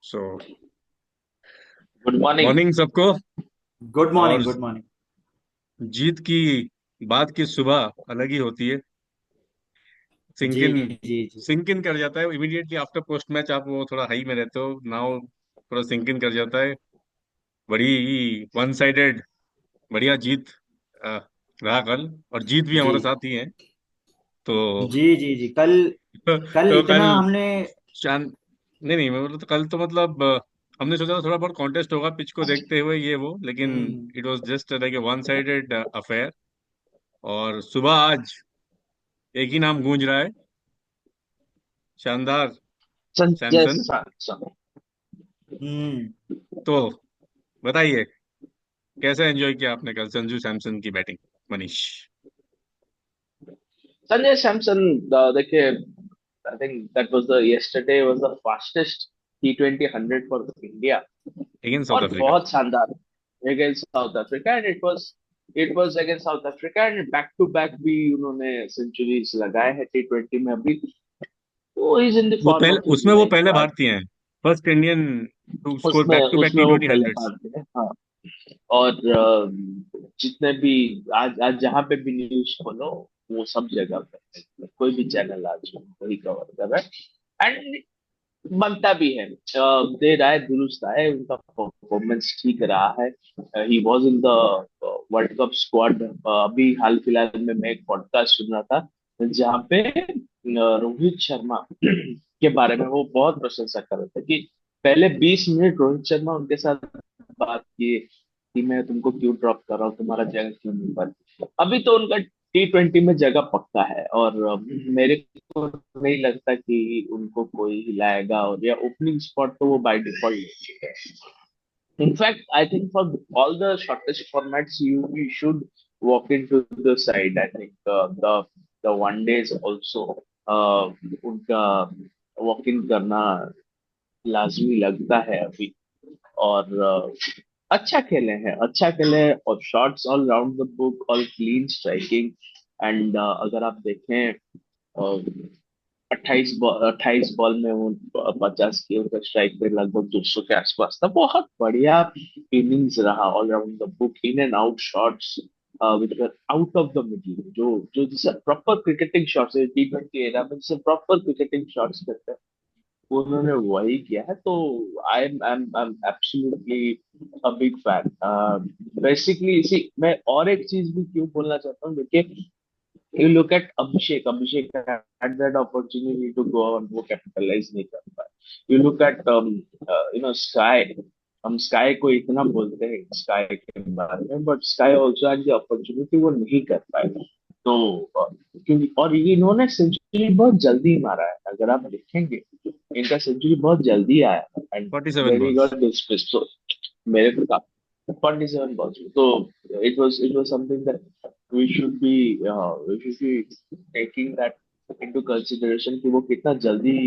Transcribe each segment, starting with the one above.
So good morning. Morning सबको। Good और morning, good morning. जीत की बात की सुबह अलग ही होती है। सिंक जी इन जी जी। सिंक इन कर जाता है इमीडिएटली आफ्टर पोस्ट मैच। आप वो थोड़ा हाई में रहते हो नाउ, थोड़ा सिंक इन कर जाता है। बड़ी वन साइडेड बढ़िया जीत अ, रहा कल, और जीत भी जी हमारे साथ ही है। तो जी जी जी। कल कल तो इतना कल हमने। शान नहीं नहीं, मैं बोला तो कल तो मतलब हमने सोचा था थोड़ा बहुत कॉन्टेस्ट होगा पिच को देखते हुए ये वो, लेकिन हम्म। It was just like a one sided affair. और सुबह आज एक ही नाम गूंज रहा है, शानदार संजय सैमसन। सैमसन। हम्म। तो बताइए, कैसे एंजॉय किया आपने कल संजू सैमसन की बैटिंग, मनीष? संजय सैमसन, देखिए, I think that was the yesterday was the fastest T20 100 for India. Against South और अफ्रीका। बहुत शानदार against South Africa, and it was against South Africa, and back to back भी उन्होंने सेंचुरीज लगाए हैं T20 में अभी। तो इज इन द वो फॉर्म पहले ऑफ हिज उसमें वो लाइफ। पहले भारतीय हैं, फर्स्ट इंडियन टू स्कोर उसमें बैक टू बैक उसमें टी वो ट्वेंटी पहले हंड्रेड्स। भारतीय है, हाँ। और जितने भी आज आज जहाँ पे भी न्यूज खोलो, वो सब जगह पे कोई भी चैनल आज वही कवर कर रहा है। एंड बनता भी है। देर आए दुरुस्त आए, उनका परफॉर्मेंस ठीक रहा है। He was in the world cup squad. अभी हाल फिलहाल में मैं एक पॉडकास्ट सुन रहा था जहाँ पे रोहित शर्मा के बारे में वो बहुत प्रशंसा कर रहे थे कि पहले 20 मिनट रोहित शर्मा उनके साथ बात किए कि मैं तुमको क्यों ड्रॉप कर रहा हूँ, तुम्हारा जगह क्यों नहीं बन। अभी तो उनका T20 में जगह पक्का है, और मेरे को नहीं लगता कि उनको कोई हिलाएगा, और या ओपनिंग स्पॉट तो वो बाय डिफॉल्ट ले चुके हैं। In fact I think for all the shortest formats you should walk in to the side. I think the the one days also उनका वॉक इन करना लाजमी लगता है अभी। और अच्छा खेले हैं, अच्छा खेले हैं, और shots all round the book, all clean striking. And अगर आप देखें, 28 बॉल में वो 50 की उनका स्ट्राइक रेट लगभग 200 के आसपास था। बहुत बढ़िया इनिंग्स रहा all round the book, in and out shots which were out of the middle, जो जो जिसे proper cricketing shots T20 era में जिसे प्रॉपर क्रिकेटिंग शॉट्स कहते हैं, उन्होंने वही किया है। तो I am absolutely a big fan. Basically इसी मैं और एक चीज भी क्यों बोलना चाहता हूँ, देखिए, you look at Abhishek had that opportunity to go on, वो capitalize नहीं कर पाए। You look at Sky, हम स्काई को इतना बोलते हैं स्काई के बारे में, but sky also had the opportunity, वो नहीं कर पाए। तो क्योंकि और ये इन्होंने सेंचुरी बहुत जल्दी मारा है, अगर आप देखेंगे इनका सेंचुरी बहुत जल्दी आया है, and 47 then he balls. Got dismissed. तो मेरे को 47 balls. So it was something that we should be taking that into consideration कि वो कितना जल्दी,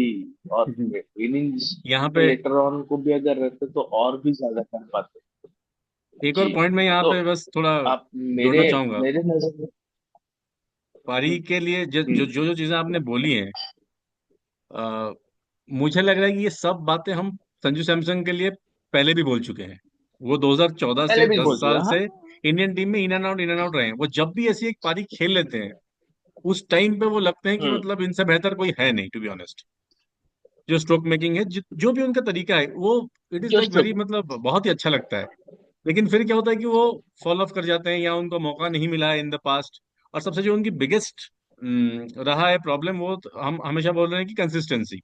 और इनिंग्स यहाँ में पे लेटर ऑन को भी अगर रहते तो और भी ज्यादा कर पाते। एक और जी। पॉइंट मैं यहाँ तो पे बस थोड़ा आप जोड़ना मेरे चाहूंगा। मेरे नजर में। पारी के लिए हम्म। जो चीजें आपने बोली हैं, अ, मुझे लग रहा है कि ये सब बातें हम संजू सैमसन के लिए पहले भी बोल चुके हैं। वो 2014 पहले से भी 10 बोल चुका, साल हाँ। से इंडियन टीम में इन एंड आउट रहे हैं। वो जब भी ऐसी एक पारी खेल लेते हैं, उस टाइम पे वो लगते हैं कि हम्म। मतलब इनसे बेहतर कोई है नहीं, टू बी ऑनेस्ट। जो स्ट्रोक मेकिंग है, जो भी उनका तरीका है, वो it is like just very, मतलब बहुत ही अच्छा लगता है। लेकिन फिर क्या होता है कि वो फॉलो ऑफ कर जाते हैं, या उनको मौका नहीं मिला है इन द पास्ट। और सबसे जो उनकी बिगेस्ट रहा है प्रॉब्लम, वो तो हम हमेशा बोल रहे हैं कि कंसिस्टेंसी।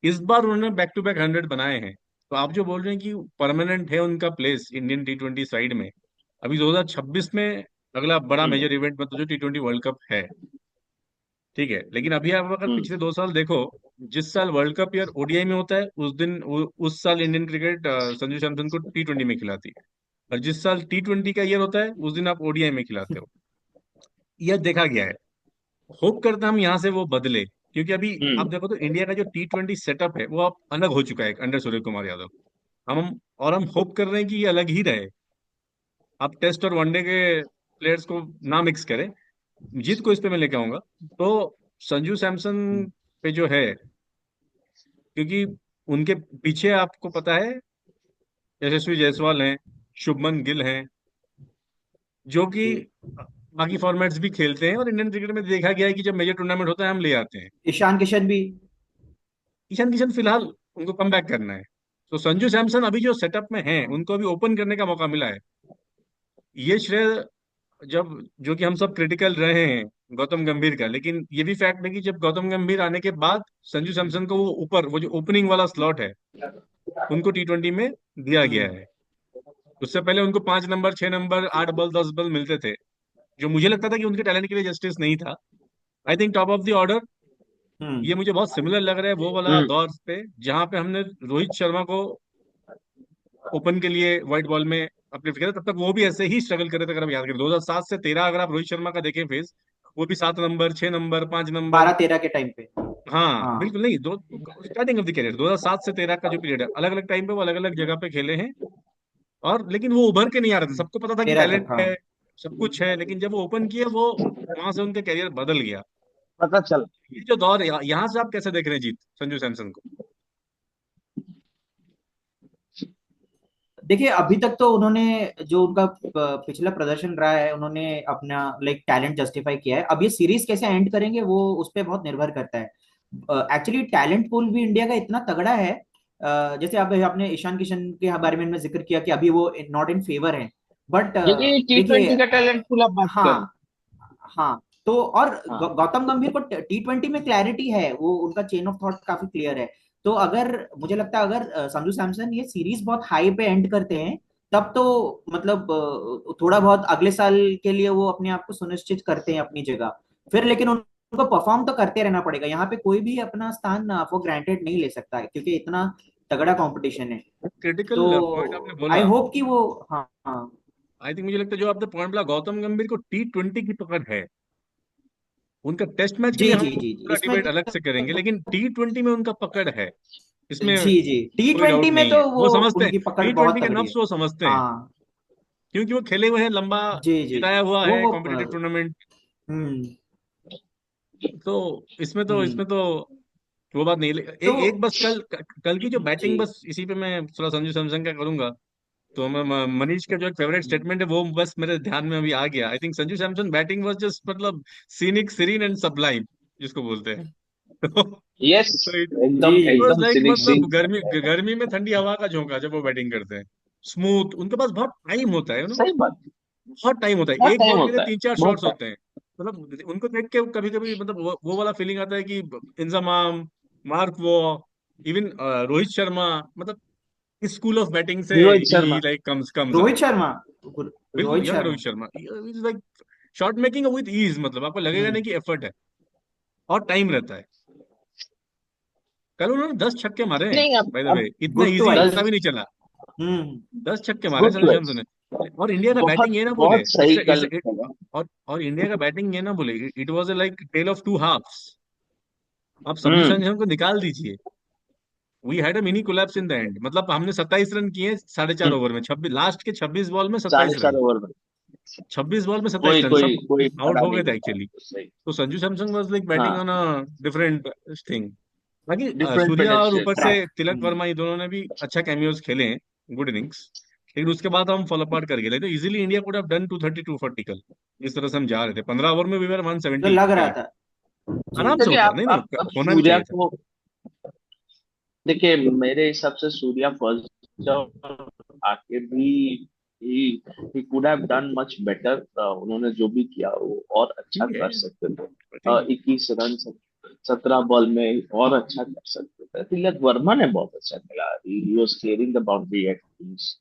इस बार उन्होंने बैक टू बैक 100 बनाए हैं। तो आप जो बोल रहे हैं कि परमानेंट है उनका प्लेस इंडियन T20 साइड में, अभी 2026 में अगला बड़ा हम्म। मेजर इवेंट मतलब जो T20 वर्ल्ड कप है, ठीक है। लेकिन अभी आप अगर हम्म। पिछले 2 साल देखो, जिस साल वर्ल्ड कप या ओडीआई में होता है, उस दिन उस साल इंडियन क्रिकेट संजू सैमसन को T20 में खिलाती है। और जिस साल T20 का ईयर होता है, उस दिन आप ओडीआई में खिलाते हो। यह देखा गया है। होप करते हैं हम यहाँ से वो बदले, क्योंकि अभी आप हम्म। देखो तो इंडिया का जो T20 सेटअप है वो अब अलग हो चुका है अंडर सूर्य कुमार यादव। हम होप कर रहे हैं कि ये अलग ही रहे। आप टेस्ट और वनडे के प्लेयर्स को ना मिक्स करें। जीत को इस पे मैं लेके आऊंगा। तो संजू सैमसन पे जो है, क्योंकि उनके पीछे आपको पता है यशस्वी जायसवाल हैं, शुभमन गिल हैं, जो कि जी। बाकी फॉर्मेट्स भी खेलते हैं, और इंडियन क्रिकेट में देखा गया है कि जब मेजर टूर्नामेंट होता है हम ले आते हैं। ईशान किशन भी। ईशान किशन फिलहाल उनको कम बैक करना है। तो संजू सैमसन अभी जो सेटअप में हैं, उनको अभी ओपन करने का मौका मिला है। ये श्रेय जब, जो कि हम सब क्रिटिकल रहे हैं गौतम गंभीर का, लेकिन ये भी फैक्ट है कि जब गौतम गंभीर आने के बाद संजू सैमसन को वो ऊपर, वो जो ओपनिंग वाला स्लॉट है, उनको T20 में दिया गया हम्म। है। उससे पहले उनको 5 नंबर, 6 नंबर, 8 बॉल, 10 बॉल मिलते थे, जो मुझे लगता था कि उनके टैलेंट के लिए जस्टिस नहीं था। I think top of the order, हम्म। ये मुझे बहुत सिमिलर लग रहा है वो वाला हम्म। दौर पे, जहां पे हमने रोहित शर्मा को ओपन के लिए व्हाइट बॉल में अपने किया था। तब तक वो भी ऐसे ही स्ट्रगल कर रहे थे। अगर आप याद करें 2007 से 13, अगर आप रोहित शर्मा का देखें फेज, वो भी 7 नंबर, 6 नंबर, 5 नंबर। 12-13 के टाइम पे। हाँ हाँ। बिल्कुल, नहीं दो, स्टार्टिंग ऑफ द करियर 2007 से 13 का जो पीरियड है, अलग अलग टाइम पे वो अलग अलग जगह पे खेले हैं। और लेकिन वो उभर के नहीं आ रहे थे, सबको पता था कि 13 तक, टैलेंट हाँ। है, सब कुछ है, लेकिन जब वो ओपन किए, वो वहां से उनका करियर बदल गया। पता चल। ये जो दौर है, यहाँ से आप कैसे देख रहे हैं जीत संजू सैमसन को? देखिए, अभी तक तो उन्होंने जो उनका पिछला प्रदर्शन रहा है, उन्होंने अपना लाइक टैलेंट जस्टिफाई किया है। अब ये सीरीज कैसे एंड करेंगे वो उस पर बहुत निर्भर करता है। एक्चुअली टैलेंट पूल भी इंडिया का इतना तगड़ा है। जैसे अब आपने ईशान किशन के बारे में जिक्र किया कि अभी वो नॉट इन फेवर है, बट देखिए देखिए। T20 का टैलेंट पूरा बात करें। हाँ। हाँ। तो और हाँ। गौतम गंभीर को T20 में क्लैरिटी है, वो उनका चेन ऑफ थॉट काफी क्लियर है। तो अगर मुझे लगता है अगर संजू सैमसन ये सीरीज बहुत हाई पे एंड करते हैं, तब तो मतलब थोड़ा बहुत अगले साल के लिए वो अपने आप को सुनिश्चित करते हैं अपनी जगह। फिर लेकिन उनको परफॉर्म तो करते रहना पड़ेगा, यहाँ पे कोई भी अपना स्थान फॉर ग्रांटेड नहीं ले सकता है, क्योंकि इतना तगड़ा कंपटीशन है। क्रिटिकल पॉइंट आपने तो आई बोला। होप कि वो। हाँ, हाँ। आई थिंक, मुझे लगता है जो आपने पॉइंट बोला, गौतम गंभीर को T20 की पकड़ है। उनका टेस्ट मैच के जी, लिए हम जी, जी, जी, पूरा इसमें। डिबेट अलग से करेंगे, लेकिन T20 में उनका पकड़ है, इसमें जी, जी, टी कोई डाउट ट्वेंटी में नहीं है। तो वो वो समझते हैं, उनकी पकड़ T20 बहुत के तगड़ी है। नफ्स वो समझते हैं, हाँ। क्योंकि वो खेले हुए हैं, लंबा जी, जी, जिताया हुआ वो है वो कॉम्पिटिटिव टूर्नामेंट। हम्म। तो इसमें तो हम्म। इसमें तो वो बात नहीं। तो एक बस कल, कल की जो जी। बैटिंग, बस इसी पे मैं थोड़ा संजू सैमसन का करूंगा। तो मैं मनीष का जो एक फेवरेट हम्म। स्टेटमेंट है, वो बस मेरे ध्यान में अभी आ गया। I think Sanju Samson batting was just, मतलब सीनिक, सीरीन एंड सबलाइम, जिसको बोलते हैं। यस। तो इट जी, एकदम जी, वाज एकदम लाइक, सिनिक मतलब सिंह। गर्मी, गर्मी में ठंडी हवा का झोंका जब वो बैटिंग करते हैं। स्मूथ, उनके पास बहुत टाइम होता है, सही बात। बहुत टाइम होता है, बहुत एक टाइम बॉल के लिए होता है। 3 4 बहुत शॉट्स होते हैं। मतलब उनको देख के कभी कभी, मतलब वो वाला फीलिंग आता है कि इंजमाम, मार्क वो, इवन रोहित शर्मा, मतलब इस स्कूल ऑफ बैटिंग से टाइम। रोहित ही शर्मा। Comes Rohit out. शर्मा। बिल्कुल, Rohit young Sharma. Rohit Sharma is like shot making with ease, मतलब आपको लगेगा हम्म। नहीं कि एफर्ट है, और टाइम रहता है। कल उन्होंने 10 छक्के मारे हैं, नहीं बाय द अब वे, इतना गुड टू इजी आइज। पता भी नहीं 10। चला। हम्म। 10 छक्के मारे गुड संजू टू। सैमसन ने। और इंडिया का बहुत बैटिंग ये ना बोले, बहुत सही इट्स कल होगा। और इंडिया का बैटिंग ये ना बोले, it was like tale of two halves. आप संजू हम्म। सैमसन को निकाल दीजिए, we had a mini collapse in the end. मतलब हमने 27 रन किए 4.5 ओवर में, 26, लास्ट के 26 बॉल में साढ़े 27 चार रन, ओवर में 26 बॉल में 27 कोई रन कोई सब कोई आउट खड़ा हो नहीं गए थे करता। एक्चुअली। सही। तो Sanju Samson was like batting हाँ। On a different thing. बाकी डिफरेंट सूर्या और पेडेस्ट्रियल। ऊपर से ट्रैक। तिलक वर्मा, ये दोनों ने भी अच्छा कैमियोज खेले हैं, गुड इनिंग्स। लेकिन उसके बाद हम फॉलो अपार्ट कर गए, तो easily India could have done 230, 240 कल। इस तरह से हम जा रहे थे, 15 ओवर में वी वर तो 170 लग रहा करीब, था। जी, आराम से जी। देखिए होता। नहीं नहीं, आप होना भी सूर्या चाहिए था। को देखिए, मेरे हिसाब से सूर्या फर्स्ट जब आके भी he could have done much better. उन्होंने जो भी किया वो और अच्छा ठीक है, कर सकते थे। I think. 21 रन 17 बॉल में और अच्छा कर सकते थे। तिलक वर्मा ने बहुत अच्छा खेला। He was clearing the boundary at least.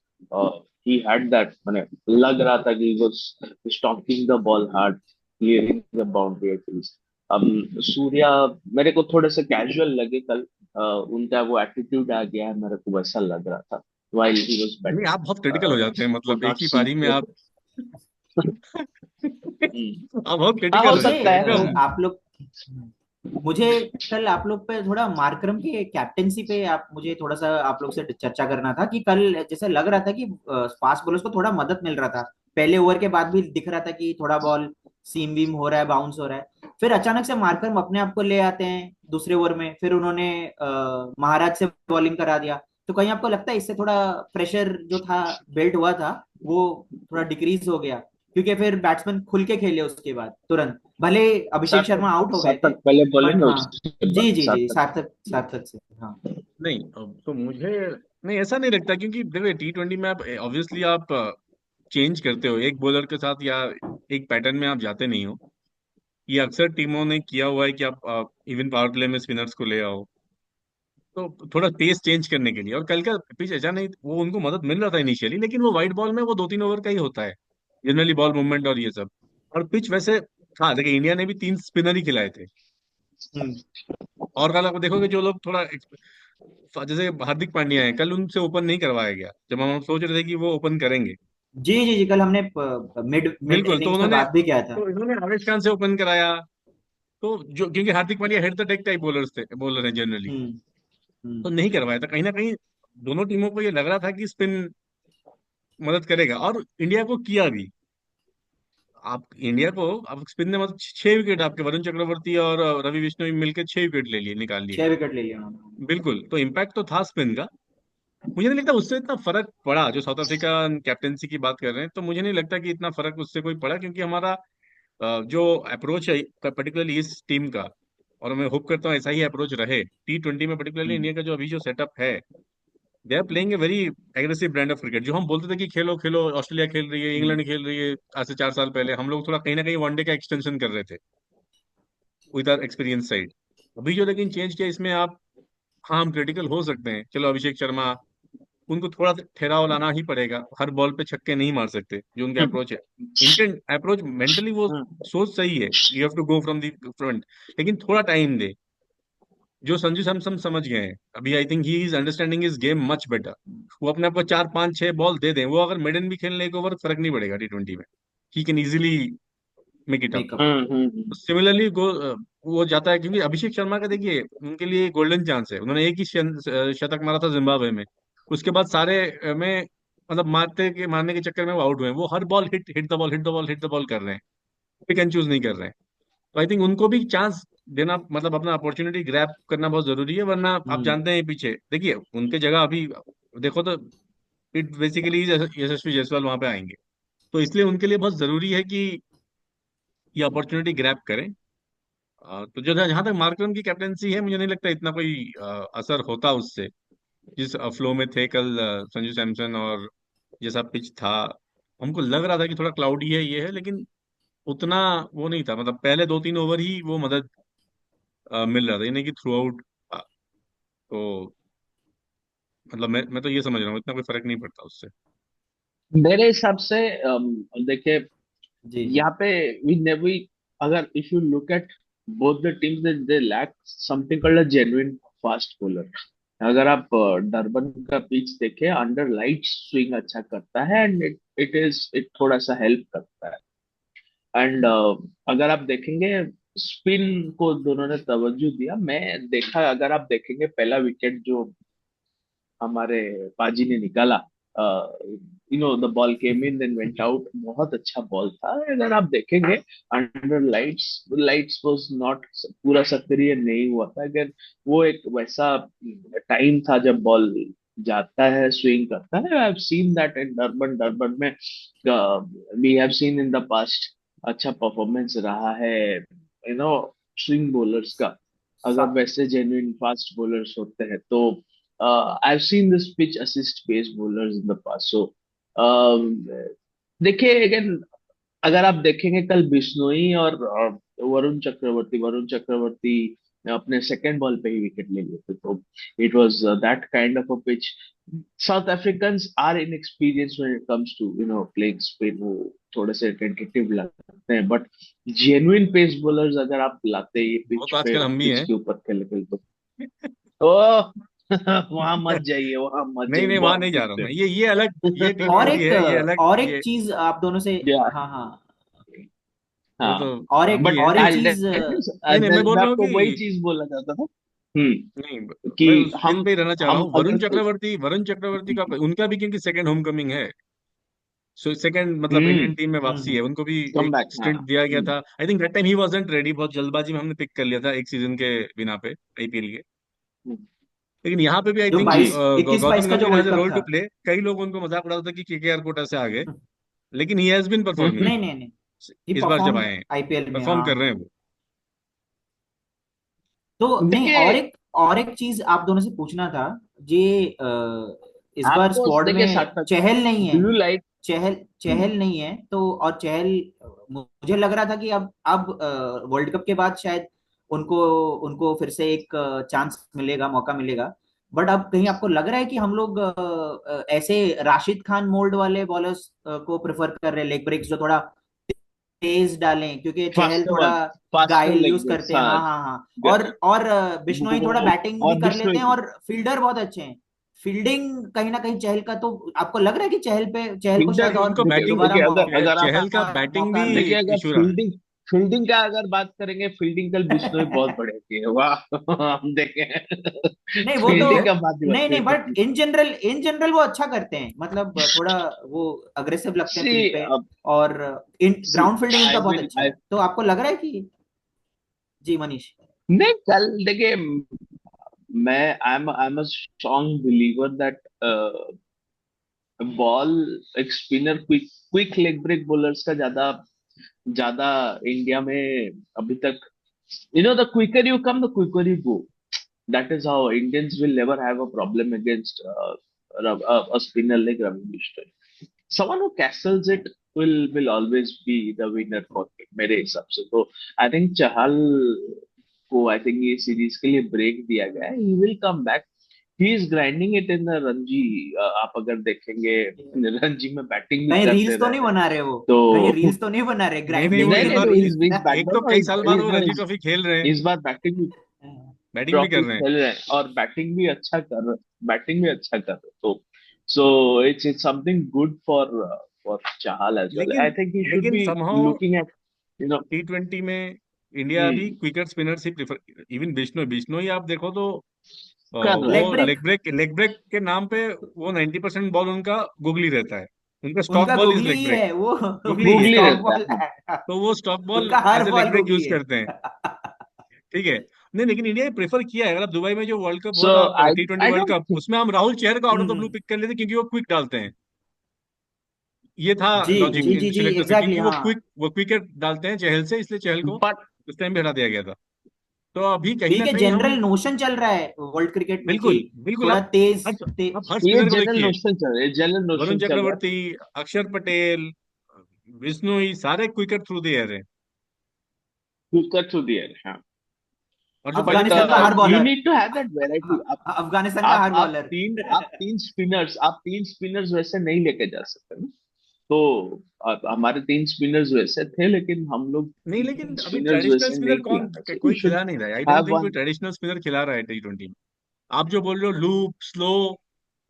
He had that, मैंने लग रहा था कि he was stalking the ball hard, clearing the boundary at least. अब सूर्या मेरे को थोड़े से कैजुअल लगे कल। उनका वो एटीट्यूड आ गया है, मेरे को वैसा लग रहा था while he was नहीं, batting. आप बहुत क्रिटिकल हो जाते हैं, Could मतलब एक not ही see पारी में clear. आप हम्म। आप बहुत हाँ, क्रिटिकल हो हो मुझे जाते सकता हैं है। एकदम। आप लोग मुझे कल आप लोग पे थोड़ा मार्करम के कैप्टेंसी पे आप मुझे थोड़ा सा आप लोग से चर्चा करना था कि कल जैसे लग रहा था कि फास्ट बॉलर्स को थोड़ा मदद मिल रहा था। पहले ओवर के बाद भी दिख रहा था कि थोड़ा बॉल सीम वीम हो रहा है, बाउंस हो रहा है। फिर अचानक से मार्करम अपने आप को ले आते हैं दूसरे ओवर में, फिर उन्होंने महाराज से बॉलिंग करा दिया। तो कहीं आपको लगता है इससे थोड़ा प्रेशर जो था बिल्ड हुआ था वो थोड़ा डिक्रीज हो गया, क्योंकि फिर बैट्समैन खुल के खेले उसके बाद तुरंत, भले अभिषेक सार्थक शर्मा आउट हो गए थे, सार्थक पहले बट बोलेंगे हाँ। उसके बाद जी जी जी, सार्थक। सार्थक सार्थक से, हाँ। नहीं, अब तो मुझे नहीं, ऐसा नहीं लगता, क्योंकि देखो T20 में आप ऑब्वियसली आप चेंज करते हो एक बॉलर के साथ, या एक पैटर्न में आप जाते नहीं हो। ये अक्सर टीमों ने किया हुआ है कि आप इवन पावर प्ले में स्पिनर्स को ले आओ, तो थोड़ा पेस चेंज करने के लिए। और कल का पिच ऐसा नहीं, वो उनको मदद मिल रहा था इनिशियली, लेकिन वो वाइट बॉल में वो 2-3 ओवर का ही होता है जनरली, बॉल मूवमेंट और ये सब। और पिच वैसे, हाँ देखिए, इंडिया ने भी 3 स्पिनर ही खिलाए थे। हम्म। और कल आप देखोगे जो लोग थोड़ा जैसे हार्दिक पांड्या है, कल उनसे ओपन नहीं करवाया गया, जब हम सोच रहे थे कि वो ओपन करेंगे। जी जी जी, कल हमने मिड मिड बिल्कुल, तो इनिंग्स में उन्होंने बात भी किया था। तो इन्होंने आवेश खान से ओपन कराया। तो जो, क्योंकि Hardik Pandya hit the deck type bowler है जनरली, हम्म। हम्म। तो नहीं करवाया था। कहीं ना कहीं दोनों टीमों को ये लग रहा था कि स्पिन मदद करेगा, और इंडिया को किया भी। आप इंडिया को, आप स्पिन ने मतलब 6 विकेट, आपके वरुण चक्रवर्ती और रवि बिश्नोई मिलकर 6 विकेट ले लिए, निकाल लिए। 6 विकेट ले लिया उन्होंने। बिल्कुल, तो इम्पैक्ट तो था स्पिन का। मुझे नहीं लगता उससे इतना फर्क पड़ा, जो साउथ अफ्रीका कैप्टेंसी की बात कर रहे हैं, तो मुझे नहीं लगता कि इतना फर्क उससे कोई पड़ा, क्योंकि हमारा जो अप्रोच है पर्टिकुलरली इस टीम का, और मैं होप करता हूँ ऐसा ही अप्रोच रहे T20 में, पर्टिकुलरली हम्म। इंडिया का जो अभी जो सेटअप है। They are playing a very aggressive brand of cricket. जो हम बोलते थे कि खेलो खेलो, ऑस्ट्रेलिया खेल रही है, हम्म। इंग्लैंड खेल रही है, आज से 4 साल पहले हम लोग थोड़ा कहीं ना कहीं वनडे का एक्सटेंशन कर रहे थे विद आर एक्सपीरियंस साइड। अभी जो लेकिन चेंज किया इसमें आप, हाँ हम क्रिटिकल हो सकते हैं, चलो अभिषेक शर्मा, उनको थोड़ा ठहराव लाना ही पड़ेगा, हर बॉल पे छक्के नहीं मार सकते, जो उनका हम्म, अप्रोच है। इंटेंट अप्रोच मेंटली वो सोच सही है, you have to go from the front, लेकिन थोड़ा टाइम दे। जो संजू सैमसन समझ गए हैं अभी, आई think he is understanding is game much better. वो अपने आप को 4-5-6 बॉल दे दें, वो अगर मिडन भी खेलने एक ओवर, फर्क नहीं पड़ेगा T20 में। He can easily make it up. Makeup. Similarly वो जाता है, क्योंकि अभिषेक शर्मा का देखिए, उनके लिए गोल्डन चांस है। उन्होंने एक ही शतक मारा था जिम्बाब्वे में, उसके बाद सारे में मतलब मारने के चक्कर में वो आउट हुए हैं। वो हर ball hit hit the ball, hit the ball, hit the ball कर रहे हैं, पिक एंड चूज नहीं कर रहे हैं। तो आई थिंक उनको भी चांस देना, मतलब अपना अपॉर्चुनिटी ग्रैब करना बहुत जरूरी है, वरना आप हम्म। जानते हैं पीछे देखिए उनके जगह अभी देखो तो इट बेसिकली यशस्वी जायसवाल वहां पे आएंगे। तो इसलिए उनके लिए बहुत जरूरी है कि ये अपॉर्चुनिटी ग्रैब करें। तो जो जहां तक मार्करम की कैप्टेंसी है, मुझे नहीं लगता इतना कोई असर होता उससे। जिस फ्लो में थे कल संजू सैमसन, और जैसा पिच था, हमको लग रहा था कि थोड़ा क्लाउडी है ये है, लेकिन उतना वो नहीं था। मतलब पहले 2-3 ओवर ही वो मदद मिल रहा था, ये नहीं कि थ्रू आउट। तो मतलब मैं तो ये समझ रहा हूँ, इतना कोई फर्क नहीं पड़ता उससे। मेरे हिसाब से देखिए जी जी। यहाँ पे वी नेवर, अगर if you look at both the teams, they lack something called a genuine fast bowler. अगर आप डरबन का पिच देखें, अंडर लाइट स्विंग अच्छा करता है, एंड इट थोड़ा सा हेल्प करता है। एंड अगर आप देखेंगे स्पिन को दोनों ने तवज्जो दिया। मैं देखा, अगर आप देखेंगे पहला विकेट जो हमारे पाजी ने निकाला, the ball came in then went out, बहुत अच्छा बॉल था। अगर आप देखेंगे under lights, lights was not पूरा सक्रिय नहीं हुआ था। अगर वो एक वैसा टाइम था जब बॉल जाता है, स्विंग करता है। I have seen that in Durban. Durban में we have seen in the past अच्छा परफॉर्मेंस रहा है स्विंग बॉलर्स का, अगर सा- वैसे जेन्युइन फास्ट बॉलर्स होते हैं तो। I've seen this pitch assist pace bowlers in the past. So देखिए अगेन, अगर आप देखेंगे कल बिश्नोई और वरुण चक्रवर्ती अपने सेकंड बॉल पे ही विकेट ले लिए थे। तो it was that kind of a pitch. South Africans are inexperienced when it comes to playing spin. वो थोड़े से टेंटेटिव लगते हैं, बट जेन्युइन पेस बॉलर्स अगर आप लाते ये वो पिच तो पे, आजकल हम भी पिच हैं। के ऊपर खेले तो वहां मत जाइए, वहां मत नहीं जाइए, नहीं, वहां बहुत नहीं जा रहा हूँ दिखते मैं, ये अलग, ये और T20 एक है, ये अलग और एक ये। चीज आप दोनों से, या हाँ हाँ, वो हाँ। तो और एक हम भी बट हैं। और एक आई चीज, नहीं नहीं, मैं बोल मैं रहा हूँ आपको वही कि चीज बोलना चाहता था। नहीं, कि मैं उस चीज हम पे ही रहना चाह रहा हम हूँ। अगर वरुण चक्रवर्ती का, उनका भी क्योंकि सेकंड होम कमिंग है। सेकंड मतलब इंडियन हम्म। टीम में वापसी है, उनको भी कम एक बैक, हाँ। स्टिंट दिया गया था। I think that time he wasn't ready, बहुत जल्दबाजी में हमने पिक कर लिया था एक सीजन के बिना पे आईपीएल के। हम्म, लेकिन यहाँ पे भी आई जो थिंक जी। 21-22 गौतम का जो Gambhir has world a cup role to था। प्ले। कई लोग उनको मजाक उड़ाते थे कि केकेआर कोटा से आ गए, लेकिन ही हैज बीन परफॉर्मिंग नहीं नहीं नहीं, ही इस बार जब परफॉर्म्ड आए हैं, आईपीएल में, परफॉर्म हाँ। कर रहे हैं वो। तो नहीं, देखिए, और एक चीज आप दोनों से पूछना था। ये इस बार आपको स्क्वाड देखिए में साथ साथ, चहल नहीं है। Do you like? Chahal Chahal नहीं है तो, और चहल मुझे लग रहा था कि अब वर्ल्ड कप के बाद शायद उनको उनको फिर से एक चांस मिलेगा, मौका मिलेगा। बट अब कहीं आपको लग रहा है कि हम लोग ऐसे राशिद खान मोल्ड वाले बॉलर्स को प्रेफर कर रहे हैं, लेग ब्रेक्स जो थोड़ा तेज डालें, क्योंकि चहल फास्टर थोड़ा वन, फास्टर गाइल लेग यूज ब्रेक्स, करते हैं, हाँ। हाँ हाँ हाँ। ग- और बिश्नोई थोड़ा वो बैटिंग भी और कर लेते बिश्नोई हैं, और फील्डर बहुत अच्छे हैं। फील्डिंग कहीं ना कहीं चहल का, तो आपको लग रहा है कि चहल को फील्डर, शायद और उनको देखिए बैटिंग, दोबारा देखिए, अगर अगर आप चहल का बैटिंग भी मौका। देखिए, अगर इशू रहा। फील्डिंग फील्डिंग का अगर बात करेंगे, फील्डिंग कल बिश्नोई बहुत बढ़िया की है, वाह। हम देखे नहीं वो तो, ठीक है। फील्डिंग का बात ही मत नहीं नहीं, बट करिए। इन जनरल वो अच्छा करते हैं, मतलब थोड़ा वो अग्रेसिव लगते हैं सी, फील्ड पे। अब और सी, ग्राउंड फील्डिंग आई उनका बहुत विल अच्छा आई है, तो आपको लग रहा है कि, जी मनीष। नहीं, कल देखिए, मैं I am a strong believer that ball, एक spinner, quick quick leg break bowlers का ज्यादा ज्यादा इंडिया में अभी तक, the quicker you come, the quicker you go. That is how Indians will never have a problem against a spinner like Ravi Mishra. Someone who castles it will always be the winner for me, मेरे हिसाब से तो। I think चहल को, I think ये series के लिए break दिया गया है, he will come back. He is grinding it in the Ranji. आप अगर देखेंगे, रणजी में बैटिंग भी कहीं कर दे रील्स तो रहे नहीं हैं, बना रहे वो? तो कहीं रील्स तो नहीं बना रहे नहीं नहीं, वो ग्राइंडिंग नहीं इस नहीं इन बार नहीं, रील्स? इस बैक, एक नो तो नो, कई साल बाद वो रणजी इस ट्रॉफी खेल रहे हैं, इस बार बैटिंग बैटिंग भी कर ट्रॉफी रहे हैं। खेल रहे हैं, और बैटिंग भी अच्छा कर रहे हैं, तो so it's something good for Chahal as well. I लेकिन थिंक ही शुड लेकिन be somehow looking at, you know. T20 में इंडिया अभी हम्म, क्विकर स्पिनर्स ही प्रेफर, इवन बिश्नोई बिश्नोई आप देखो तो कर रहे लेग वो ब्रेक, लेग ब्रेक के नाम पे वो 90% बॉल उनका गुगली रहता है। उनका स्टॉक उनका बॉल इज गुगली लेग ही ब्रेक, है वो। गुगली ही है। गूगली स्टॉक रहता बॉल है, हाँ। है। तो वो स्टॉक बॉल उनका हर as a leg ball break googly use है। करते हैं। ठीक है। नहीं, लेकिन इंडिया ने प्रेफर किया है। अगर आप दुबई में जो वर्ल्ड कप हुआ सो था, I T20 I world don't cup, think, उसमें हम राहुल चेहर को out of the blue hmm. Pick कर लेते क्योंकि वो क्विक डालते हैं। ये था जी लॉजिक जी इन जी जी, सिलेक्टर से, एग्जैक्टली, क्योंकि हाँ। वो क्विकेट डालते हैं चहल से, इसलिए चहल को बट उस टाइम भी हटा दिया गया था। तो अभी कहीं ना ठीक है, कहीं जनरल हम, नोशन चल रहा है वर्ल्ड क्रिकेट में कि बिल्कुल बिल्कुल, थोड़ा तेज आप हर ये स्पिनर को जनरल देखिए, नोशन चल रहा है, जनरल वरुण नोशन चल रहा है। चक्रवर्ती, अक्षर पटेल, बिश्नोई, सारे क्विकेट थ्रू द एयर है। क्विकर टू द एयर, हाँ। और जो बट पाकिस्तान अफगानिस्तान का का, हर you bowler, need to have that variety. Afghanistan का हर बॉलर। आप तीन स्पिनर्स वैसे नहीं लेके जा सकते ना। तो हमारे तीन स्पिनर्स वैसे थे, लेकिन हम लोग नहीं, तीन लेकिन अभी स्पिनर्स ट्रेडिशनल वैसे स्पिनर नहीं कौन, खिलाना चाहिए। यू कोई शुड खिला नहीं रहा है। आई डोंट हैव थिंक कोई वन। ट्रेडिशनल स्पिनर खिला रहा है T20 में। आप जो बोल रहे हो लूप स्लो,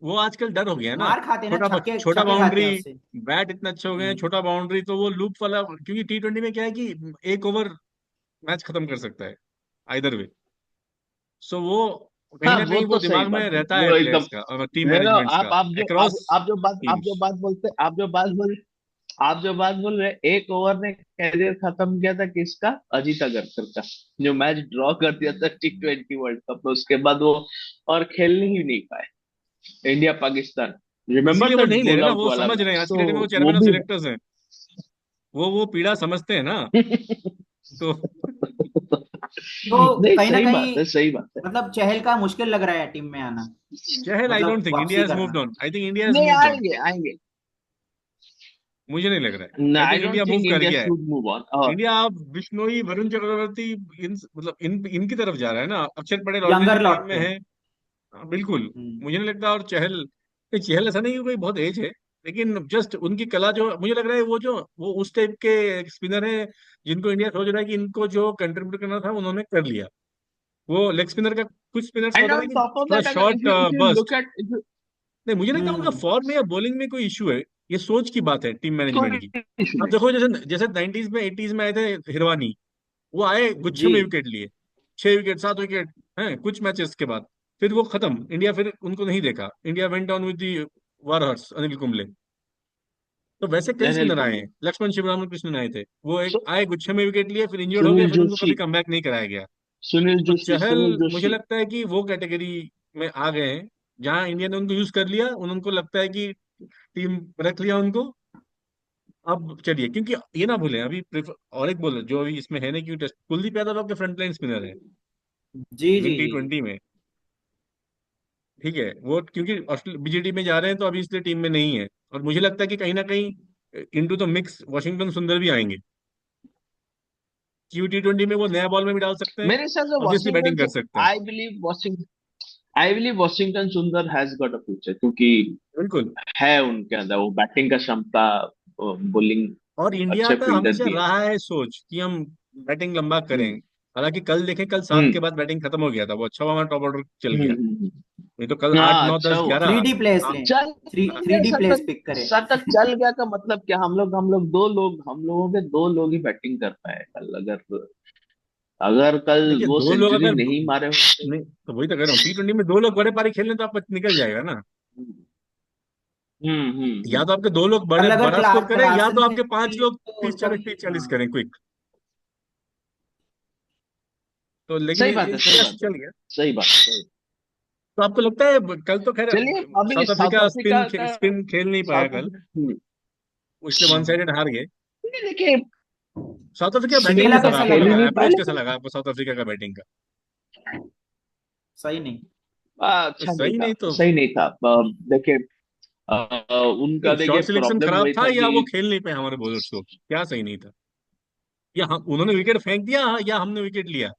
वो आजकल डर हो गया है ना। मार खाते हैं ना, छक्के छोटा छक्के खाते बाउंड्री, हैं उससे। बैट इतना अच्छे हो गए हैं, हम्म। छोटा बाउंड्री, तो वो लूप वाला, क्योंकि T20 में क्या है कि एक ओवर मैच खत्म कर सकता है आइदर वे। सो वो कहीं हाँ, ना वो कहीं वो तो सही दिमाग में बात है, रहता है वो एकदम। प्लेयर्स का और टीम है ना, मैनेजमेंट्स का अक्रॉस आप जो टीम्स। बात बोलते, आप जो बात बोल रहे, एक ओवर ने कैरियर खत्म किया था किसका? अजीत अगरकर का, जो मैच ड्रॉ कर दिया था T20 वर्ल्ड कप में, उसके बाद वो और खेलने ही नहीं पाए, इंडिया पाकिस्तान। रिमेम्बर इसीलिए वो दैट नहीं ले रहे गोल ना, आउट वो वाला समझ रहे हैं मैच, आज की तो डेट में वो वो चेयरमैन ऑफ भी है। सिलेक्टर्स हैं। वो पीड़ा समझते हैं ना। तो तो नहीं, कहीं ना सही कहीं बात है, सही बात है। मतलब चहल का मुश्किल लग रहा है टीम में आना, चहल, आई डोंट मतलब थिंक इंडिया वापसी हैज मूव्ड करना। On, I think India has नहीं, मूव्ड ऑन। आएंगे आएंगे। मुझे नहीं लग रहा है, I I think don't India move think कर इंडिया गया है। Should move on. इंडिया अब बिश्नोई, वरुण चक्रवर्ती, मतलब इनकी तरफ जा रहा है ना। अक्षर पटेल ऑलरेडी यंगर टीम में लौटते हैं। है। हाँ, बिल्कुल। हम्म। मुझे नहीं लगता। और चहल नहीं, चहल ऐसा नहीं कि कोई बहुत एज है, लेकिन जस्ट उनकी कला, जो मुझे लग रहा है वो उस टाइप के स्पिनर है जिनको इंडिया सोच रहा है कि इनको जो कंट्रीब्यूट करना था उन्होंने कर लिया। वो लेग स्पिनर का, कुछ स्पिनर्स का एंड होता है ऑन ना कि टॉप ऑफ थोड़ा दैट, अगर short if you look burst. At, नहीं, मुझे लगता है उनका हम्म। फॉर्म में या बॉलिंग में कोई इशू है। ये सोच की बात है टीम मैनेजमेंट कोई की। इशू अब नहीं। देखो, जैसे जैसे 90s में 80s में आए थे हिरवानी, वो आए गुच्छे जी। में विकेट लिए, 6 विकेट 7 विकेट हैं कुछ मैचेस के बाद, फिर वो खत्म। इंडिया फिर उनको नहीं देखा। India went on with the war horse, Anil Kumble. तो वैसे कई डेनियल स्पिनर आए विलियम, हैं, लक्ष्मण शिवरामन कृष्णन आए थे, वो एक सो आए गुच्छे में विकेट लिए, फिर इंजर्ड हो गए, सुनील फिर उनको कभी जोशी, कमबैक नहीं कराया गया। सुनील तो जोशी, चहल सुनील मुझे जोशी। लगता है कि वो कैटेगरी में आ गए हैं, जहां इंडिया ने उनको यूज कर लिया, उनको लगता है कि टीम रख लिया उनको। अब चलिए, क्योंकि ये ना भूलें अभी और एक बोले जो अभी इसमें है ना, कि टेस्ट कुलदीप यादव आपके फ्रंट लाइन स्पिनर है जी इवन जी टी जी। ट्वेंटी में। ठीक है, वो क्योंकि बीजीटी में जा रहे हैं तो अभी इसलिए टीम में नहीं है, और मुझे लगता है कि कहीं ना कहीं इनटू द मिक्स वॉशिंगटन सुंदर भी आएंगे, क्योंकि T20 में वो नया बॉल में भी डाल सकते हैं मेरे हिसाब से और दूसरी बैटिंग कर सकते हैं। I believe I believe Washington सुंदर हैज गॉट अ फ्यूचर, क्योंकि बिल्कुल। है उनके अंदर वो बैटिंग का क्षमता, बॉलिंग, और इंडिया अच्छे का फील्डर हमेशा भी है। रहा है सोच कि हम बैटिंग लंबा करें। हम्म हालांकि कल देखें, कल 7 के हम्म बाद बैटिंग खत्म हो गया था, वो अच्छा हुआ हमारा टॉप ऑर्डर चल गया, नहीं तो कल आठ हाँ, नौ अच्छा दस हुआ। ग्यारह थ्री डी प्लेस आप। लें, चल थ्री गया डी प्लेस शतक, पिक करें। शतक चल गया का मतलब क्या, हम लोग दो लोग, हम लोगों के दो लोग ही बैटिंग कर पाए कल। अगर अगर कल देखिए, वो दो लोग सेंचुरी अगर नहीं मारे होते। नहीं, तो वही तो कह रहा हूँ, T20 में दो लोग बड़े पारी खेल लें तो आप निकल जाएगा ना। या हम्म। तो आपके दो लोग बड़े कल अगर बड़ा स्कोर करें, या तो क्लासन आपके पांच खेली लोग तो तीस उनका चालीस भी, तीस चालीस हाँ। करें क्विक। तो लेकिन सही ये बात है, सही टेस्ट बात है, चल गया। सही बात है। तो आपको लगता है कल तो खैर चलिए, अभी साउथ साउथ अफ्रीका अफ्रीका का, स्पिन खेल नहीं पाया साउथ कल, अफ्रीका। वो इसलिए वन साइडेड हार गए। देखिए, साउथ अफ्रीका बैटिंग खेला कैसा लगा कैसा आपको, लग खेल ही रहा नहीं है? पाए अप्रोच कैसा लेकिन लगा आपको साउथ अफ्रीका का बैटिंग का? सही नहीं। अच्छा नहीं सही था, नहीं तो सही नहीं था। देखिए, उनका नहीं, देखिए शॉर्ट सिलेक्शन प्रॉब्लम खराब वही था था या कि वो खेल नहीं पाए हमारे बॉलर्स को, क्या सही नहीं था? या हम उन्होंने विकेट फेंक दिया या हमने विकेट लिया?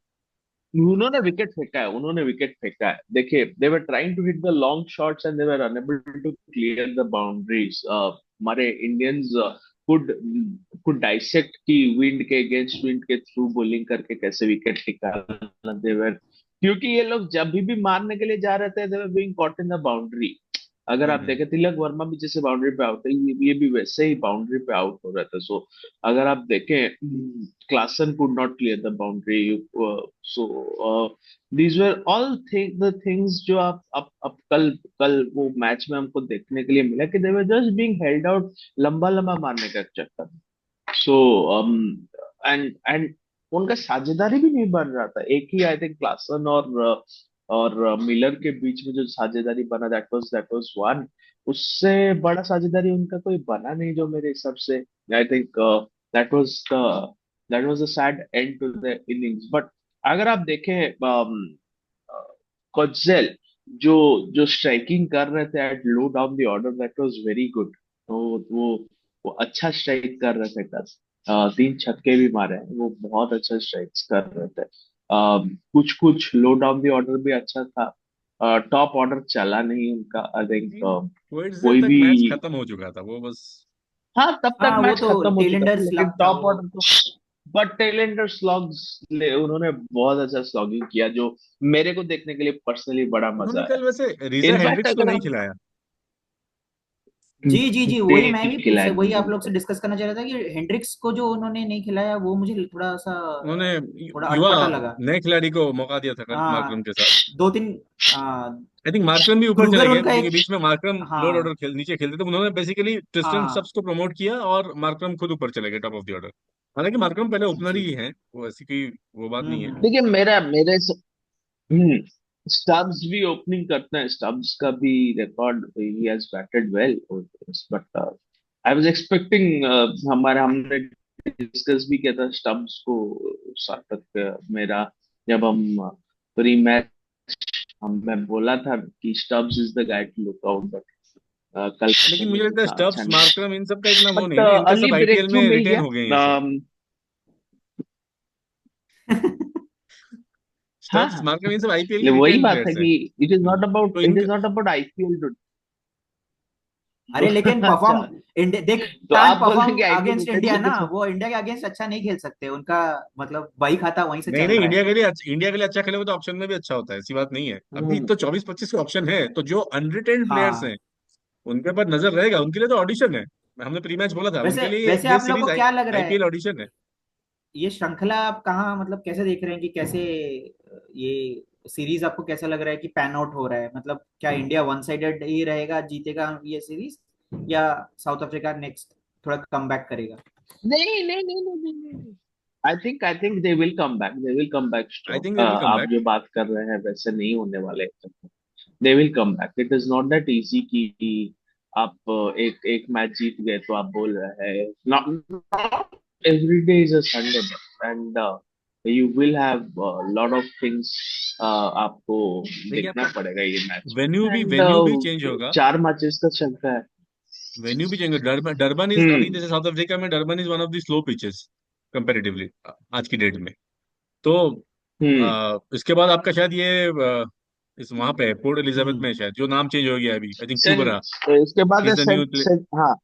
उन्होंने विकेट फेंका है, उन्होंने विकेट फेंका है। देखिए, they were trying to hit the long shots and they were unable to clear the boundaries. हमारे इंडियंस कुड कुड डाइसेक्ट की विंड के अगेंस्ट विंड के थ्रू बॉलिंग करके कैसे विकेट निकालना। देवर, क्योंकि ये लोग जब भी मारने के लिए जा रहे थे, they were being caught in the boundary. अगर आप हम्म। देखें, तिलक वर्मा भी जैसे बाउंड्री पे आउट है, ये भी वैसे ही बाउंड्री पे आउट हो रहा था। सो अगर आप देखें, Klaasen could not clear the boundary. So these were all the things जो आप कल कल वो मैच में हमको देखने के लिए मिला, कि they were just being held out, लंबा लंबा मारने का चक्कर। सो एंड उनका साझेदारी भी नहीं बन रहा था। एक ही आई थिंक क्लासन और मिलर के बीच में जो साझेदारी बना, दैट वाज वन। उससे बड़ा साझेदारी उनका कोई बना नहीं, जो मेरे हिसाब से। I think that was the that was the sad end to the innings. But अगर आप देखें, कोचेल जो जो स्ट्राइकिंग कर रहे थे at low down the order, that was very good. तो वो अच्छा स्ट्राइक कर रहे थे कल। 3 छक्के भी मारे हैं, वो बहुत अच्छा स्ट्राइक्स कर रहे थे। कुछ कुछ लो डाउन द ऑर्डर भी अच्छा था। टॉप ऑर्डर चला नहीं उनका, आई थिंक। टुवर्ड्स देर कोई तक भी, मैच खत्म हो चुका था वो बस। हाँ, तब तक हाँ, वो मैच तो खत्म हो चुका था, टेलेंडर्स लेकिन लक था टॉप वो। ऑर्डर तो। बट टेलेंडर स्लॉग्स उन्होंने बहुत अच्छा स्लॉगिंग किया, जो मेरे को देखने के लिए पर्सनली बड़ा उन्होंने मजा आया। कल वैसे रीजा इनफैक्ट हेंड्रिक्स को अगर नहीं आप, खिलाया। जी जी जी, वही मैं भी नहीं पूछ खिलाया वही आप लोग से उनको। डिस्कस करना चाह रहा था कि हेंड्रिक्स को जो उन्होंने नहीं खिलाया, वो मुझे थोड़ा सा उन्होंने थोड़ा युवा अटपटा लगा। नए खिलाड़ी को मौका दिया था कल मार्करम हाँ, के साथ। 2-3। हाँ, आई थिंक मार्करम भी ऊपर चले क्रूगर गए, उनका क्योंकि एक। बीच में मार्करम लोअर हाँ ऑर्डर नीचे खेलते थे, उन्होंने बेसिकली ट्रिस्टन हाँ स्टब्स को प्रमोट किया और मार्करम खुद ऊपर चले गए टॉप ऑफ द ऑर्डर। हालांकि मार्करम पहले ओपनर जी। ही है, वो ऐसी कोई वो बात नहीं है। हम्म। देखिए, हम्म स्टब्स भी ओपनिंग करते हैं, स्टब्स का भी record, he has batted well. But I was expecting, हमारे हमने डिस्कस भी किया था स्टब्स को सार्थक, मेरा, जब हम प्री मैच, हम मैं बोला था कि Stubbs is the guy to look out. But कल पता लेकिन मुझे नहीं लगता है उतना अच्छा स्टब्स नहीं। मार्करम इन सब का इतना वो बट नहीं है ना, इनका अर्ली सब ब्रेक आईपीएल थ्रू में मिल रिटेन गया। हो गए हैं ये सब। हाँ स्टब्स हाँ, मार्करम इन सब आईपीएल के वही रिटेन बात है प्लेयर्स हैं। कि तो इट इनका इज नॉट अबाउट आईपीएल। तो अरे लेकिन अच्छा, परफॉर्म, देख, तो कांट आप बोल रहे हैं परफॉर्म कि आईपीएल अगेंस्ट रिटेन इंडिया लेके ना, चल। वो इंडिया के अगेंस्ट अच्छा नहीं खेल सकते, उनका मतलब वही खाता वहीं से नहीं चल नहीं, रहा है। इंडिया के लिए अच्छा खेलोगे तो ऑप्शन में भी अच्छा होता है, ऐसी बात नहीं है। अभी हम्म तो 24-25 के ऑप्शन है, तो जो अनरिटेन प्लेयर्स हाँ। हैं उनके पर नजर रहेगा, उनके लिए तो ऑडिशन है। हमने प्री मैच बोला था वैसे उनके लिए, वैसे ये आप लोग सीरीज को क्या लग रहा है, आईपीएल ऑडिशन है। ये श्रृंखला आप कहाँ मतलब कैसे देख रहे हैं कि कैसे ये सीरीज आपको कैसा लग रहा है कि पैन आउट हो रहा है? मतलब क्या इंडिया वन साइडेड ही रहेगा, जीतेगा ये सीरीज, या साउथ अफ्रीका नेक्स्ट थोड़ा कम बैक करेगा? नहीं नहीं नहीं नहीं नहीं, I think they will come back I strong. Think they will come आप बैक। जो बात कर रहे हैं वैसे नहीं होने वाले। They will come back, it is not that easy कि आप एक एक मैच जीत गए तो आप बोल रहे हैं। Not every day is a Sunday, and you will have lot of things आपको देखिए देखना आपका पड़ेगा ये मैच में। एंड वेन्यू भी चेंज होगा। 4 मैचेस का चलता है। वेन्यू भी चेंज होगा। डरबन डरबन इज अभी हम्म जैसे साउथ अफ्रीका में Durban is one of the slow pitches comparatively आज की डेट में। तो हम्म इसके बाद आपका शायद ये इस वहां पे पोर्ट एलिजाबेथ हम्म। में शायद जो नाम चेंज हो गया अभी, आई थिंक सेंट, क्यूबरा। इसके बाद है is the new, Saint Saint, हाँ,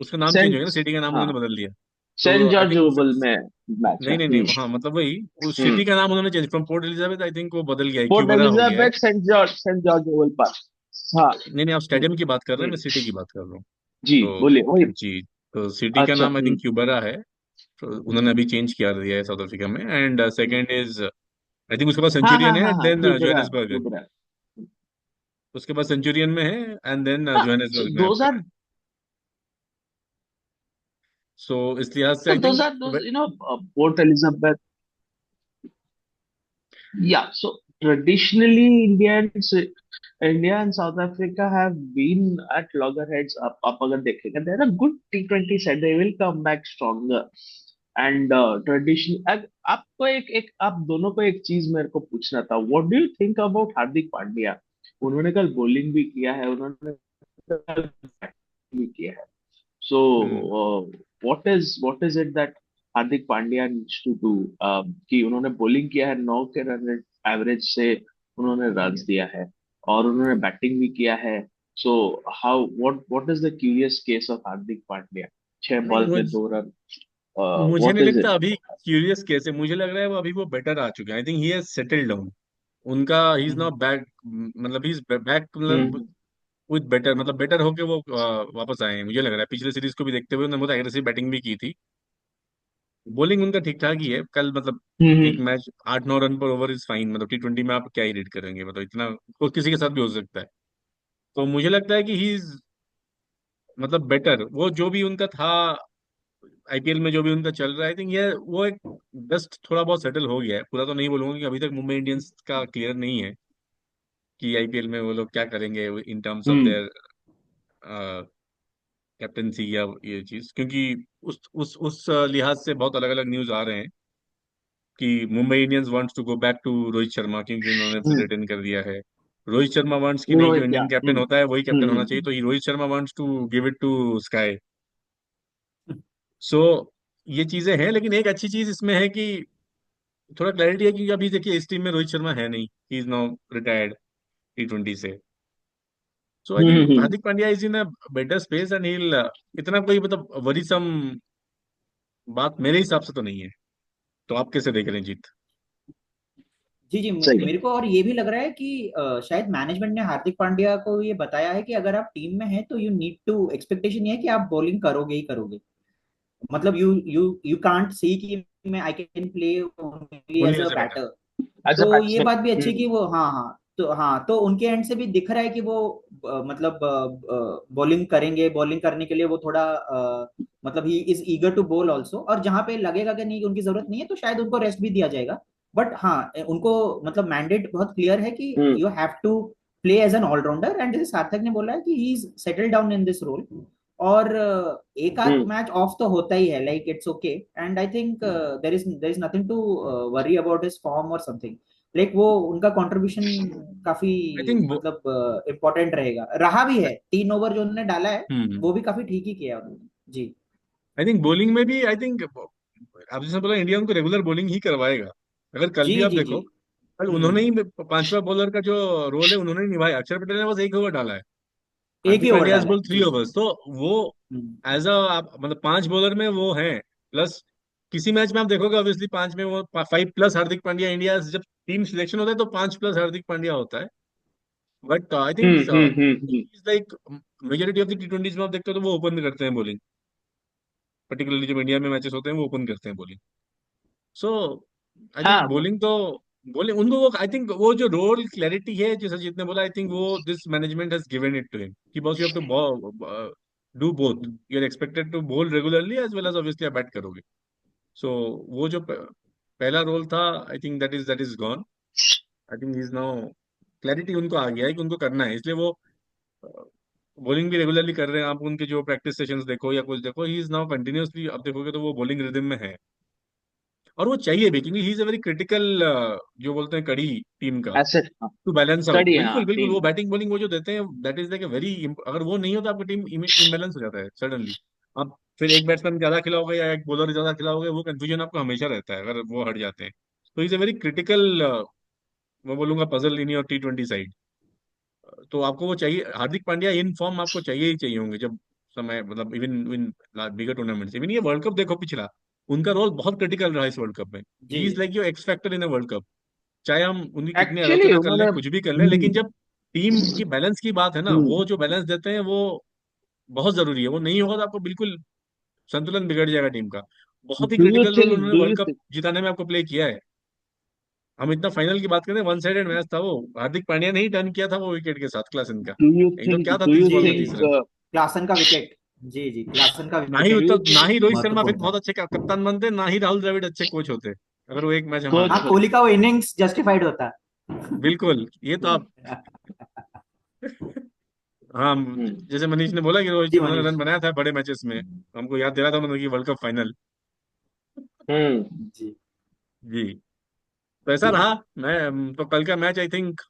उसका नाम चेंज हो गया सेंट, ना, सिटी का नाम हाँ, उन्होंने बदल दिया। तो सेंट आई जॉर्ज थिंक ओवल में मैच है। नहीं नहीं नहीं, हाँ मतलब वही उस हम्म सिटी का नाम उन्होंने change from Port Elizabeth, I think वो बदल गया है, पोर्ट क्यूबरा हो गया है। Elizabeth Saint George Oval Park. हाँ। नहीं नहीं, आप हम्म स्टेडियम की बात कर रहे हैं, मैं हम्म, सिटी की बात कर रहा हूँ। जी बोलिए वही। तो जी, तो सिटी का अच्छा। नाम आई थिंक क्यूबरा है। तो उन्होंने अभी चेंज कर दिया है साउथ अफ्रीका में। And second is I think उसके बाद हाँ सेंचुरियन हाँ है, हाँ हाँ, देन क्यूबरा जोहान्सबर्ग। क्यूबरा। उसके बाद सेंचुरियन में है, एंड देन हाँ, जोहान्सबर्ग में दो आपका हजार है। सो इस लिहाज से तो आई दो थिंक हजार दो, port Elizabeth. Yeah, so traditionally India and South Africa have been at loggerheads. आप अगर देखेंगे, they're a good T20 side. They will come back stronger. And tradition, आपको एक आप दोनों को एक चीज मेरे को पूछना था. What do you think about Hardik Pandya? उन्होंने कल बॉलिंग भी किया है, उन्होंने कल बैटिंग भी किया है. So, what is it that Hardik Pandya needs to do? कि उन्होंने बॉलिंग किया है, 9 के रन एवरेज से उन्होंने रन्स दिया है, और उन्होंने बैटिंग भी किया है. So how what is the curious case of Hardik Pandya? 6 ball नहीं, पे 2 रन. मुझे व्हाट नहीं इज लगता इट? अभी क्यूरियस कैसे, मुझे लग रहा है वो अभी वो बेटर आ चुके हैं। I think he has settled down. उनका he is hmm not back, मतलब ही इज बैक, मतलब हम्म विद बेटर, मतलब बेटर होके वो वापस आए हैं। मुझे लग रहा है पिछले सीरीज को भी देखते हुए उन्होंने बहुत एग्रेसिव बैटिंग भी की थी। बॉलिंग उनका ठीक ठाक ही है कल, मतलब एक हम्म मैच 8-9 रन पर ओवर इज फाइन। मतलब T20 में आप क्या ही रेट करेंगे, मतलब इतना वो किसी के साथ भी हो सकता है। तो मुझे लगता है कि ही इज, मतलब बेटर, वो जो भी उनका था आईपीएल में, जो भी उनका चल रहा है, आई थिंक ये वो एक जस्ट थोड़ा बहुत सेटल हो गया है। पूरा तो नहीं बोलूंगा कि अभी तक मुंबई इंडियंस का क्लियर नहीं है कि आईपीएल में वो लोग क्या करेंगे in terms of hmm their captaincy या ये चीज, क्योंकि उस लिहाज से बहुत अलग अलग न्यूज आ रहे हैं कि Mumbai Indians wants to go back to Rohit Sharma, क्योंकि उन्होंने फिर हम्म रिटेन कर दिया है। रोहित शर्मा वांट्स कि नहीं, जो रोहित, या इंडियन कैप्टन होता है वही कैप्टन होना चाहिए, हम्म तो he Rohit Sharma wants to give it to Sky. So ये चीजें हैं, लेकिन एक अच्छी चीज इसमें है कि थोड़ा क्लैरिटी है कि अभी देखिए इस टीम में रोहित शर्मा है नहीं, he is now retired T20 से। So I hmm think hmm Hardik Pandya is in a better space and he, इतना कोई मतलब वरीसम बात मेरे हिसाब से तो नहीं है। तो आप कैसे देख रहे हैं जीत? जी जी, सही है. मेरे को और ये भी लग रहा है कि शायद मैनेजमेंट ने हार्दिक पांड्या को ये बताया है कि अगर आप टीम में हैं तो यू नीड टू, एक्सपेक्टेशन ये है कि आप बॉलिंग करोगे ही करोगे। मतलब यू कांट सी कि मैं I can play only only as a as a batter. Batter. As a तो ये बैट्समैन. बात भी अच्छी है कि वो, हाँ हाँ, तो हाँ, तो उनके एंड से भी दिख रहा है कि वो मतलब बॉलिंग करेंगे। बॉलिंग करने के लिए वो थोड़ा मतलब he is eager to bowl also, और जहां पे लगेगा कि नहीं उनकी जरूरत नहीं है तो शायद उनको रेस्ट भी दिया जाएगा। बट हाँ, उनको मतलब मैंडेट बहुत क्लियर है कि hmm you have to play as an allrounder, and जैसे सार्थक ने बोला है कि he is settle down in this role. और एक आध हम्म मैच ऑफ तो होता ही है, like it's okay. And I think there is nothing to worry about his form और समथिंग। लाइक वो उनका कंट्रीब्यूशन काफी आई थिंक मतलब इम्पोर्टेंट रहेगा, रहा भी है। 3 ओवर जो उन्होंने डाला है हम्म वो भी काफी ठीक ही किया उन्होंने। जी आई थिंक बॉलिंग में भी, आई थिंक आप जैसे बोला इंडिया उनको रेगुलर बॉलिंग ही करवाएगा। अगर कल जी भी आप जी जी। देखो, कल उन्होंने हम्म। ही पांचवा बॉलर का जो रोल है उन्होंने ही निभाया। अक्षर पटेल ने बस एक ओवर डाला है, एक ही हार्दिक ओवर पांड्या डाला है बोल थ्री जी। ओवर्स तो वो हम्म एज अ, मतलब 5 बॉलर में वो है। प्लस किसी मैच में आप देखोगे ऑब्वियसली 5 में वो 5 प्लस हार्दिक पांड्या, इंडिया जब टीम सिलेक्शन होता है तो 5 प्लस हार्दिक पांड्या होता है। But I think hmm. Like majority of the T20s में आप देखते हो तो वो ओपन करते हैं बॉलिंग, पर्टिकुलरली जब इंडिया में मैचेस होते हैं वो ओपन करते हैं बॉलिंग। सो आई थिंक हाँ. बॉलिंग तो, बॉलिंग उनको वो, आई थिंक वो जो रोल क्लैरिटी है जैसे जीत ने बोला, आई थिंक वो this management has given it to him कि boss you have to do both, you are expected to bowl regularly as well as obviously आप बैट करोगे। सो वो जो पहला रोल था, I think that is gone. I think is now clarity उनको आ गया है कि उनको करना है, इसलिए वो बॉलिंग भी रेगुलरली कर रहे हैं। आप उनके जो प्रैक्टिस सेशंस देखो या कुछ देखो, ही इज नाउ कंटिन्यूअसली, आप देखोगे तो वो बॉलिंग रिदम में है। और वो चाहिए भी, क्योंकि he is a very critical, जो बोलते हैं कड़ी टीम का, एसेट, हाँ, टू बैलेंस आउट। कड़ी, हाँ, बिल्कुल बिल्कुल, टीम वो का। बैटिंग बॉलिंग वो जो देते हैं, that is like a very, अगर वो नहीं होता आपका टीम इम्बैलेंस हो जाता है सडनली। आप फिर एक बैट्समैन ज्यादा खिलाओगे या एक बॉलर ज्यादा खिलाओगे, वो कंफ्यूजन आपको हमेशा रहता है अगर वो हट जाते हैं। तो इज अ वेरी क्रिटिकल, मैं बोलूंगा puzzle in your T20 side. तो आपको वो चाहिए, हार्दिक पांड्या इन फॉर्म आपको चाहिए ही चाहिए होंगे जब समय, मतलब even in bigger tournaments, even ये वर्ल्ड कप देखो पिछला, उनका रोल बहुत क्रिटिकल रहा इस वर्ल्ड कप में। जी ही इज जी। Like your X factor in a world cup. चाहे हम उनकी कितनी एक्चुअली आलोचना कर उन्होंने लें, कुछ भी कर लें, लेकिन जब टीम की बैलेंस की बात है ना, हम्म, वो जो बैलेंस देते हैं वो बहुत जरूरी है। वो नहीं होगा तो आपको बिल्कुल संतुलन बिगड़ जाएगा टीम का। बहुत ही do you critical role think उन्होंने do you world cup think जिताने में आपको प्ले किया है। हम इतना फाइनल की बात करें, वन साइडेड मैच था वो, हार्दिक पांड्या ने ही टर्न किया था वो विकेट के साथ क्लासन का। डू यू नहीं तो थिंक क्या था डू यू 30 बॉल में 30 थिंक रन। क्लासन का विकेट, जी जी, क्लासन का ना ही विकेट उत्तर, ना ही रोहित शर्मा फिर महत्वपूर्ण था। बहुत अच्छे कप्तान बनते, ना ही राहुल द्रविड़ अच्छे कोच होते, अगर वो एक मैच हम हार कोच हाँ, जाते। कोहली का वो इनिंग्स जस्टिफाइड होता। बिल्कुल, ये तो आप हाँ, हम्म, जैसे मनीष ने बोला कि रोहित जी उन्होंने मनीष। रन बनाया था बड़े मैचेस में, हमको याद दिला था उन्होंने कि वर्ल्ड कप फाइनल। जी जी। तो ऐसा रहा। मैं तो कल का match I think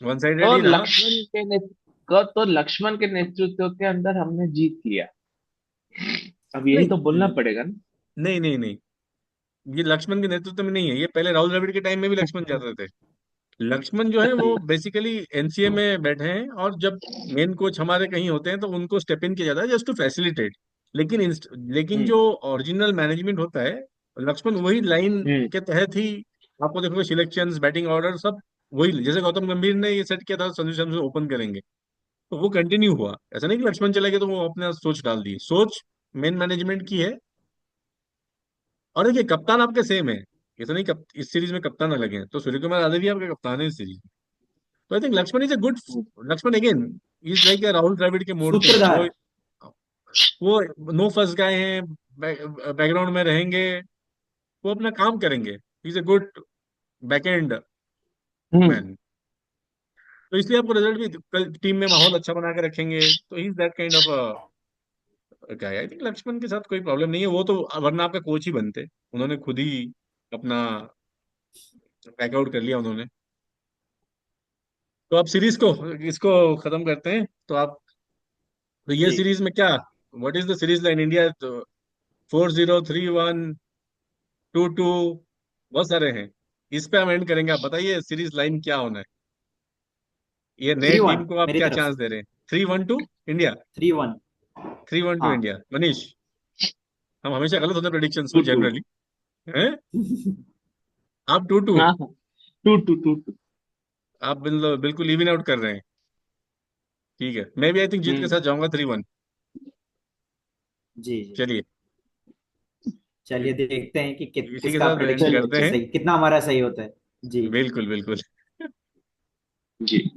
one sided ही रहा। तो लक्ष्मण के नेतृत्व के अंदर हमने जीत लिया। अब यही तो बोलना नहीं पड़ेगा ना। नहीं नहीं नहीं, ये लक्ष्मण के नेतृत्व में नहीं है, ये पहले राहुल द्रविड़ के टाइम में भी लक्ष्मण जाते थे। लक्ष्मण जो है वो जी बेसिकली एनसीए में बैठे हैं, और जब मेन कोच हमारे कहीं होते हैं तो उनको स्टेप इन किया जाता है जस्ट टू फैसिलिटेट। लेकिन हम्म, जो ओरिजिनल मैनेजमेंट होता है, लक्ष्मण वही लाइन हम्म, के तहत ही, आपको देखोगे सिलेक्शंस, बैटिंग ऑर्डर सब वही, जैसे गौतम गंभीर ने ये सेट किया था संजू सैमसन ओपन करेंगे, तो वो कंटिन्यू हुआ। ऐसा नहीं कि लक्ष्मण चले गए तो वो अपना सोच डाल दी, सोच मेन मैनेजमेंट की है। और देखिए कप्तान आपके सेम है, ऐसा नहीं इस सीरीज में कप्तान अलग है, तो सूर्य कुमार यादव भी आपका कप्तान है इस सीरीज। तो I think Laxman is a good, hmm, Laxman again is like Rahul Dravid के मोड पे है वो। सूत्रधार। वो नो फंस गए हैं, बैकग्राउंड में रहेंगे, वो अपना काम करेंगे। Is a good backend hmm, man. तो इसलिए आपको रिजल्ट भी कल टीम में माहौल अच्छा बना के रखेंगे, तो he is that kind of guy. I think Laxman के साथ कोई प्रॉब्लम नहीं है, वो तो वरना आपका कोच ही बनते, उन्होंने खुद ही अपना बैकआउट कर लिया उन्होंने। तो आप सीरीज को, इसको खत्म करते हैं तो आप, तो ये जी सीरीज में क्या, what is the series line India, 4-0, 3-1, 2-2, बहुत सारे हैं। इस पे हम एंड करेंगे, आप बताइए सीरीज लाइन क्या होना है, ये नए 3-1 टीम को आप मेरी क्या तरफ चांस से। दे रहे हैं? 3-1 टू इंडिया? 3-1। 3-1 टू हाँ। इंडिया, मनीष? हम हमेशा गलत होते हैं प्रेडिक्शंस टू में टू, जनरली, हैं? आप 2-2, हाँ हाँ, टू टू टू टू। आप बिल्कुल इवन आउट कर रहे हैं। ठीक है, मैं भी आई थिंक जीत के हम्म, साथ जाऊंगा 3-1। जी जी। चलिए, चलिए देखते हैं कि इसी के किसका साथ एंड प्रेडिक्शन चलिए करते हैं। सही, कितना हमारा सही होता है। जी। बिल्कुल बिल्कुल। जी।